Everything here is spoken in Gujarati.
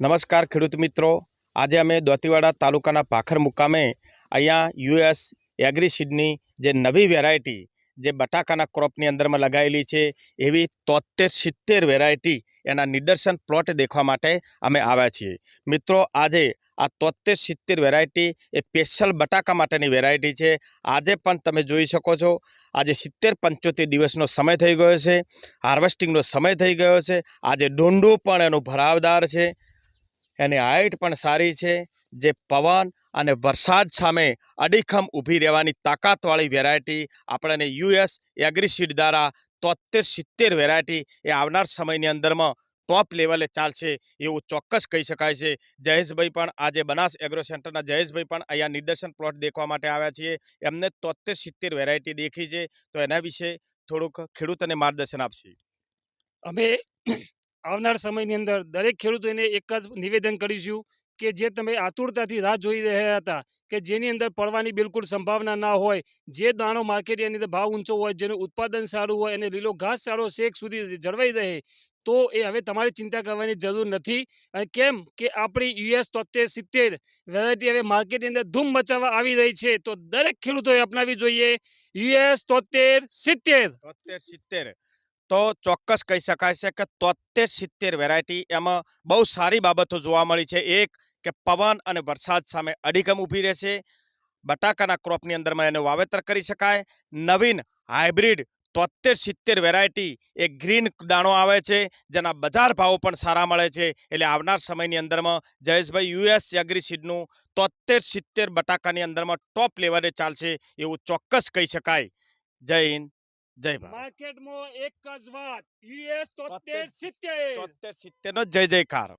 નમસ્કાર ખેડૂત મિત્રો, આજે અમે દોતીવાડા તાલુકાના પાખર મુકામે અહીંયા યુએસ એગ્રીસીડની જે નવી વેરાયટી જે બટાકાના ક્રોપની અંદરમાં લગાવેલી છે એવી 73-70 વેરાયટી એના નિદર્શન પ્લોટ દેખવા માટે અમે આવ્યા છીએ। મિત્રો, આજે આ 73-70 વેરાયટી એ સ્પેશિયલ બટાકા માટેની વેરાયટી છે। આજે પણ તમે જોઈ શકો છો, આજે 70-75 દિવસનો સમય થઈ ગયો છે, હાર્વેસ્ટિંગનો સમય થઈ ગયો છે। આજે ડોંડું પણ એનું ભરાવદાર છે, એની હાઇટ પણ સારી છે, જે પવન અને વરસાદ સામે અડીખમ ઊભી રહેવાની તાકાતવાળી વેરાયટી આપણને યુએસ એગ્રીસીડ દ્વારા 73-70 વેરાયટી એ આવનાર સમયની અંદરમાં ટોપ લેવલે ચાલશે એવું ચોક્કસ કહી શકાય છે। જયેશભાઈ પણ આજે બનાસ એગ્રો સેન્ટરના જયેશભાઈ પણ અહીંયા નિદર્શન પ્લોટ દેખવા માટે આવ્યા છીએ। એમને 73-70 વેરાયટી દેખી છે, તો એના વિશે થોડુંક ખેડૂતોને માર્ગદર્શન આપશે। અમે આવનાર સમયની અંદર દરેક ખેડૂતોને એક જ નિવેદન કરીશું કે જે તમે આતુરતાથી રાહ જોઈ રહ્યા હતા કે જેની અંદર પડવાની બિલકુલ સંભાવના ના હોય, જે દાણો માર્કેટની અંદર ભાવ ઊંચો હોય, જેનું ઉત્પાદન સારું હોય અને લીલો ઘાસ સારો શેક સુધી જળવાઈ રહે, તો એ હવે તમારે ચિંતા કરવાની જરૂર નથી। અને કેમ કે આપણી યુએસ 73-70 વેરાયટી હવે માર્કેટની અંદર ધૂમ મચાવવા આવી રહી છે, તો દરેક ખેડૂતોએ અપનાવી જોઈએ યુએસ 73-70। તો ચોક્કસ કહી શકાય છે કે 73-70 વેરાયટી એમાં બહુ સારી બાબતો જોવા મળી છે। એક કે પવન અને વરસાદ સામે અડીખમ ઊભી રહેશે, બટાકાના ક્રોપની અંદરમાં એનું વાવેતર કરી શકાય। નવીન હાઇબ્રિડ 73-70 વેરાયટી એ ગ્રીન દાણો આવે છે, જેના બજાર ભાવો પણ સારા મળે છે। એટલે આવનાર સમયની અંદરમાં જયેશભાઈ યુએસ એગ્રીસીડનું 73-70 બટાકાની અંદરમાં ટોપ લેવલે ચાલશે એવું ચોક્કસ કહી શકાય। જય હિન્દ, જય ભારત। માર્કેટમાં એક જ વાત, યુએસ 73-70 નો જય જયકાર।